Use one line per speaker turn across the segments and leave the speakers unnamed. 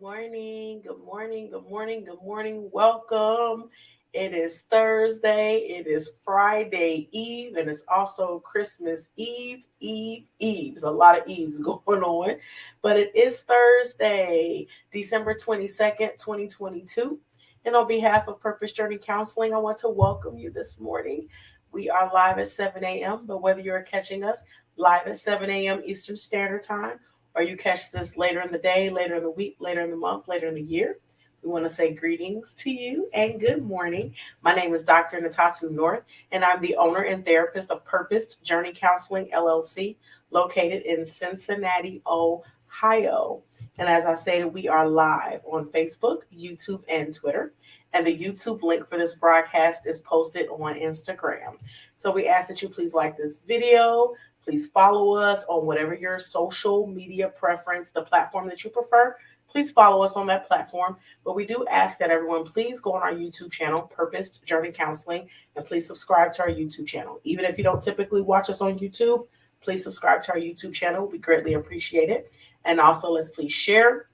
morning. Good morning. Good morning. Good morning. Welcome. It is Thursday. It is Friday Eve, and it's also Christmas Eve. There's a lot of Eves going on, but it is Thursday, December 22nd, 2022. And on behalf of Purpose Journey Counseling, I want to welcome you this morning. We are live at 7 a.m., but whether you're catching us live at 7 a.m. Eastern Standard Time, or you catch this later in the day, later in the week, later in the month, later in the year, we want to say greetings to you and good morning. My name is Dr. Natatu North, and I'm the owner and therapist of Purpose Journey Counseling LLC, located in Cincinnati, Ohio. And as I stated, we are live on Facebook, YouTube, and Twitter. And the YouTube link for this broadcast is posted on Instagram. So we ask that you please like this video. Please follow us on whatever your social media preference, the platform that you prefer. Please follow us on that platform. But we do ask that everyone please go on our YouTube channel, Purpose Journey Counseling, and please subscribe to our YouTube channel. Even if you don't typically watch us on YouTube, please subscribe to our YouTube channel. We greatly appreciate it. And also, let's please share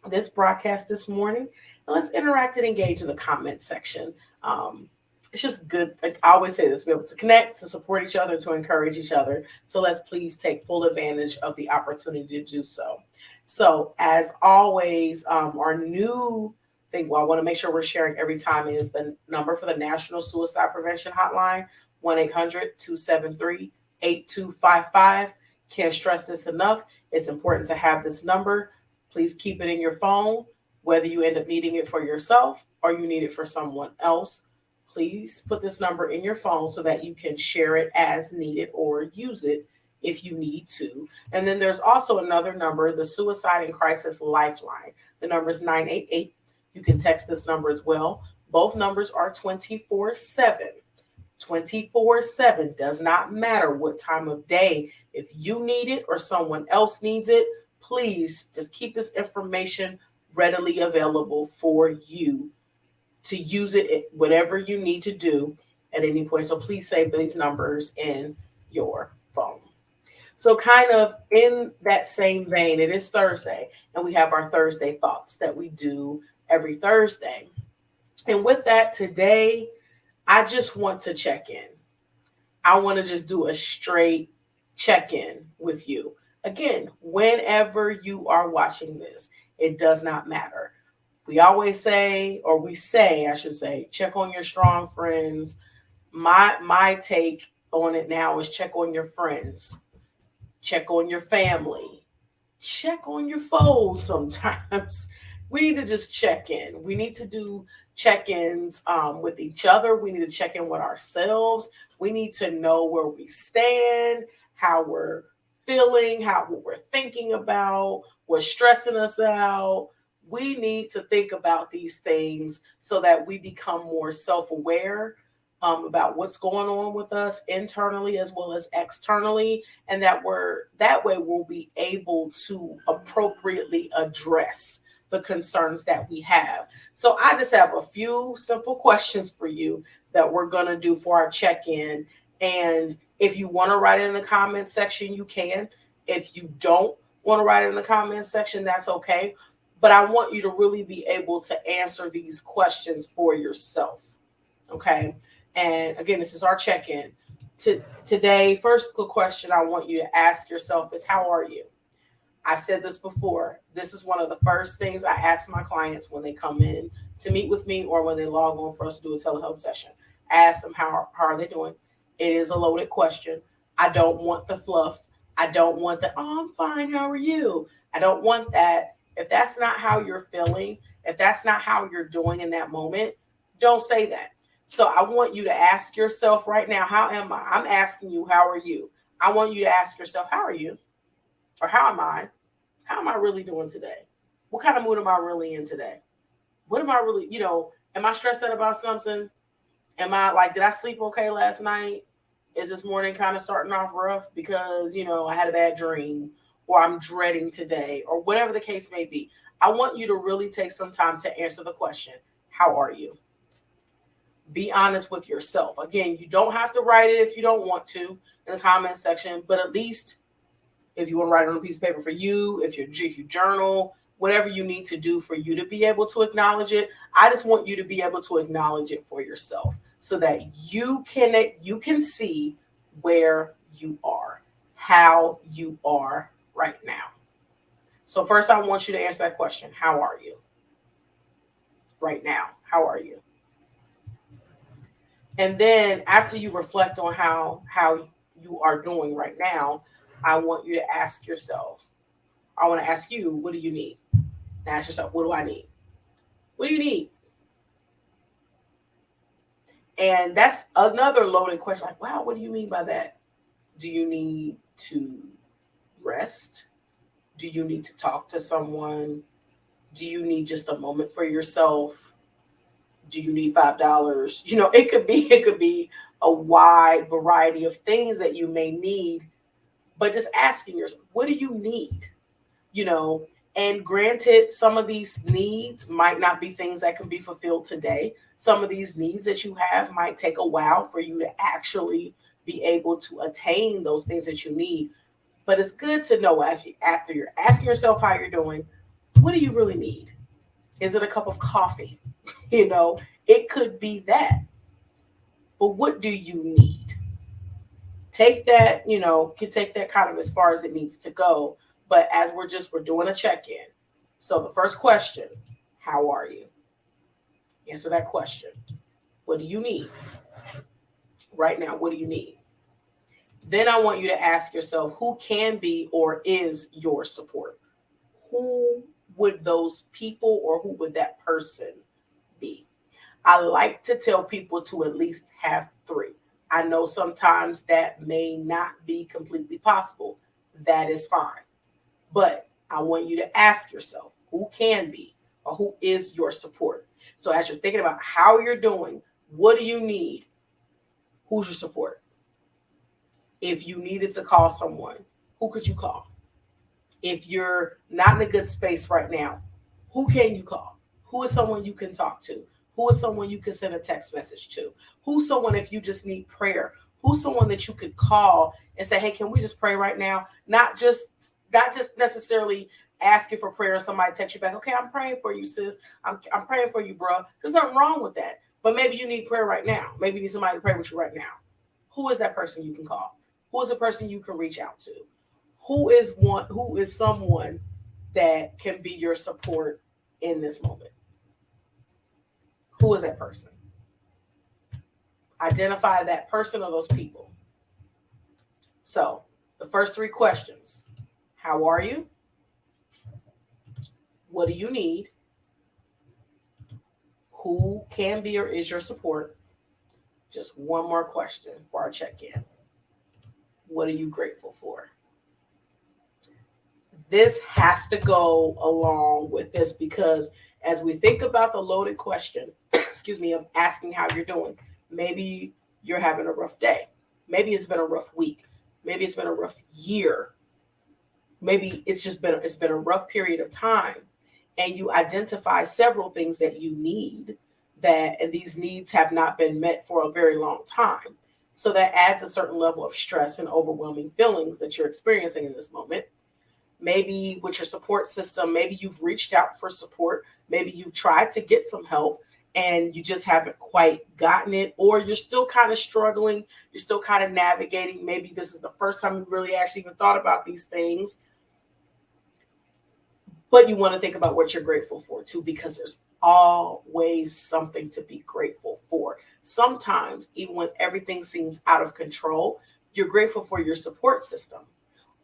this broadcast this morning. And let's interact and engage in the comments section. It's just good. Like I always say this, to be able to connect, to support each other, to encourage each other. So let's please take full advantage of the opportunity to do so. So as always, our new thing, I want to make sure we're sharing every time is the number for the National Suicide Prevention Hotline, 1-800-273-8255. Can't stress this enough. It's important to have this number. Please keep it in your phone, whether you end up needing it for yourself or you need it for someone else. Please put this number in your phone so that you can share it as needed or use it if you need to. And then there's also another number, the Suicide and Crisis Lifeline. The number is 988. You can text this number as well. Both numbers are 24/7. 24/7 does not matter what time of day. If you need it or someone else needs it, please just keep this information readily available for you to use it whatever you need to do at any point. So please save these numbers in your phone. So kind of in that same vein, it is Thursday, and we have our Thursday thoughts that we do every Thursday. And with that, today, I just want to check in. I want to just do a straight check-in with you. Again, whenever you are watching this, it does not matter. We always say, or we say, I should say, check on your strong friends. My take on it now is check on your friends. Check on your family. Check on your foes sometimes. We need to just check in. We need to do check-ins with each other. We need to check in with ourselves. We need to know where we stand, how we're feeling, what we're thinking about, what's stressing us out. We need to think about these things so that we become more self-aware about what's going on with us internally as well as externally, and that way we'll be able to appropriately address the concerns that we have. So I just have a few simple questions for you that we're going to do for our check-in. And if you want to write it in the comments section, you can. If you don't want to write it in the comments section, that's okay. But I want you to really be able to answer these questions for yourself. Okay. And again, this is our check-in. Today, first question I want you to ask yourself is, how are you? I've said this before. This is one of the first things I ask my clients when they come in to meet with me or when they log on for us to do a telehealth session. I ask them, how are they doing? It is a loaded question. I don't want the fluff. I don't want the, oh, I'm fine, how are you? I don't want that. If that's not how you're feeling, if that's not how you're doing in that moment, don't say that. So I want you to ask yourself right now, how am I? I'm asking you, how are you? I want you to ask yourself, how are you? Or how am I? How am I really doing today? What kind of mood am I really in today? What am I really, am I stressed out about something? Am I like, did I sleep okay last night? Is this morning kind of starting off rough because, I had a bad dream, or I'm dreading today, or whatever the case may be? I want you to really take some time to answer the question, how are you? Be honest with yourself. Again, you don't have to write it if you don't want to in the comment section, but at least if you want to write it on a piece of paper for you, if you journal, whatever you need to do for you to be able to acknowledge it. I just want you to be able to acknowledge it for yourself so that you can see where you are, how you are right now. So first I want you to answer that question. How are you right now? How are you? And then after you reflect on how you are doing right now, I want you to ask yourself, I want to ask you, what do you need? Ask yourself, what do I need? What do you need? And that's another loaded question. Like, wow, what do you mean by that? Do you need to rest? Do you need to talk to someone? Do you need just a moment for yourself? Do you need $5? You know, it could be a wide variety of things that you may need, but just asking yourself, what do you need? You know, and granted, some of these needs might not be things that can be fulfilled today. Some of these needs that you have might take a while for you to actually be able to attain those things that you need. But it's good to know after you're asking yourself how you're doing, what do you really need? Is it a cup of coffee? You know, it could be that. But what do you need? Take that, you know, can take that kind of as far as it needs to go. But as we're doing a check-in. So the first question, how are you? Answer that question. What do you need? Right now, what do you need? Then I want you to ask yourself, who can be or is your support? Who would those people or who would that person be? I like to tell people to at least have 3. I know sometimes that may not be completely possible. That is fine. But I want you to ask yourself, who can be or who is your support? So as you're thinking about how you're doing, what do you need? Who's your support? If you needed to call someone, who could you call? If you're not in a good space right now, who can you call? Who is someone you can talk to? Who is someone you can send a text message to? Who's someone if you just need prayer? Who's someone that you could call and say, hey, can we just pray right now? Not just necessarily asking for prayer and somebody text you back, okay, I'm praying for you, sis. I'm praying for you, bro. There's nothing wrong with that. But maybe you need prayer right now. Maybe you need somebody to pray with you right now. Who is that person you can call? Who is the person you can reach out to? Who is someone that can be your support in this moment? Who is that person? Identify that person or those people. So the first 3 questions. How are you? What do you need? Who can be or is your support? Just one more question for our check-in. What are you grateful for? This has to go along with this because as we think about the loaded question, of asking how you're doing, maybe you're having a rough day. Maybe it's been a rough week. Maybe it's been a rough year. Maybe it's been a rough period of time, and you identify several things that you need and these needs have not been met for a very long time. So that adds a certain level of stress and overwhelming feelings that you're experiencing in this moment. Maybe with your support system, maybe you've reached out for support. Maybe you've tried to get some help and you just haven't quite gotten it, or you're still kind of struggling. You're still kind of navigating. Maybe this is the first time you really actually even thought about these things. But you want to think about what you're grateful for too, because there's always something to be grateful for. Sometimes, even when everything seems out of control, you're grateful for your support system,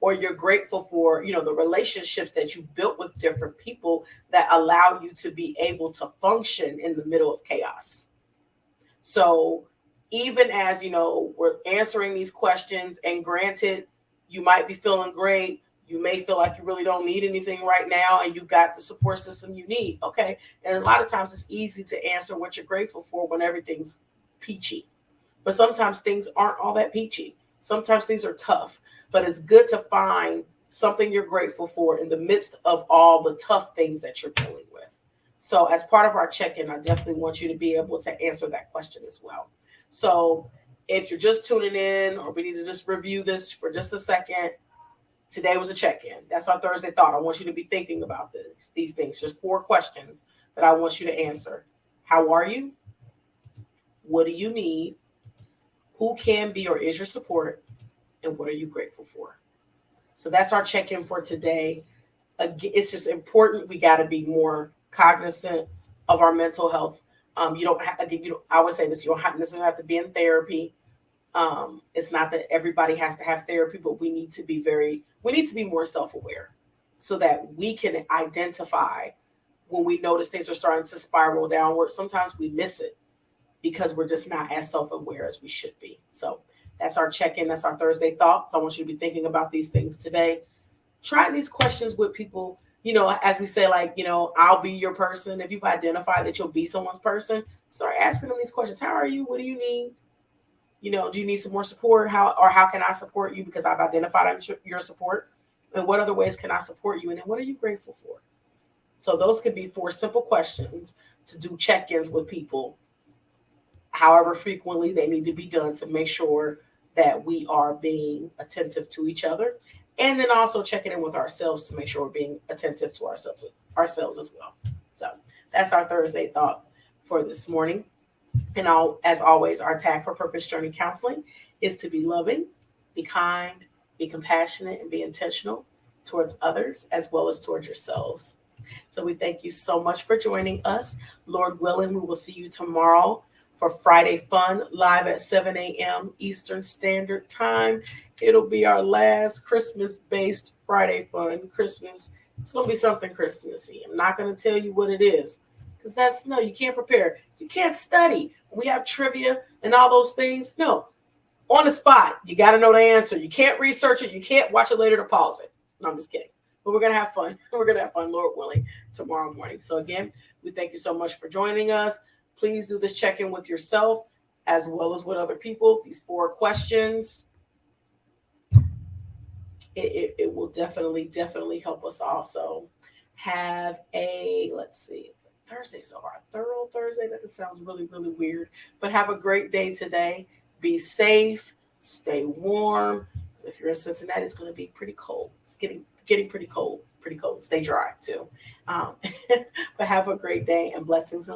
or you're grateful for, the relationships that you've built with different people that allow you to be able to function in the middle of chaos. So even as, we're answering these questions, and granted, you might be feeling great. You may feel like you really don't need anything right now and you've got the support system you need. Okay. And a lot of times it's easy to answer what you're grateful for when everything's peachy. But sometimes things aren't all that peachy. Sometimes things are tough. But it's good to find something you're grateful for in the midst of all the tough things that you're dealing with. So as part of our check-in, I definitely want you to be able to answer that question as well. So if you're just tuning in, or we need to just review this for just a second, Today was a check-in. That's our Thursday thought. I want you to be thinking about these things. Just 4 questions that I want you to answer. How are you? What do you need? Who can be or is your support? And what are you grateful for? So that's our check-in for today. It's just important. We got to be more cognizant of our mental health. You don't have, again, I would say this, you don't necessarily have to be in therapy. It's not that everybody has to have therapy, but we need to be more self-aware so that we can identify when we notice things are starting to spiral downward. Sometimes we miss it because we're just not as self-aware as we should be. So that's our check-in. That's our Thursday thoughts. I want you to be thinking about these things today. Try these questions with people. As we say, I'll be your person. If you've identified that you'll be someone's person, start asking them these questions. How are you? What do you need? Do you need some more support? How can I support you? Because I've identified your support. And what other ways can I support you? And then what are you grateful for? So those could be 4 simple questions to do check-ins with people, however frequently they need to be done, to make sure that we are being attentive to each other. And then also checking in with ourselves to make sure we're being attentive to ourselves as well. So that's our Thursday thought for this morning. And as always, our tag for Purpose Journey Counseling is to be loving, be kind, be compassionate, and be intentional towards others as well as towards yourselves. So we thank you so much for joining us. Lord willing, we will see you tomorrow for Friday Fun, live at 7 a.m. Eastern Standard Time. It'll be our last Christmas-based Friday Fun. Christmas. It's going to be something Christmassy. I'm not going to tell you what it is because you can't prepare. You can't study. We have trivia and all those things. No, on the spot. You got to know the answer. You can't research it. You can't watch it later to pause it. No, I'm just kidding. But we're going to have fun. We're going to have fun, Lord willing, tomorrow morning. So again, we thank you so much for joining us. Please do this check-in with yourself as well as with other people. These 4 questions, it will definitely help us also have Thursday, so our thorough Thursday. That just sounds really, really weird. But have a great day today. Be safe. Stay warm. If you're in Cincinnati, it's going to be pretty cold. It's getting pretty cold. Stay dry too. But have a great day and blessings and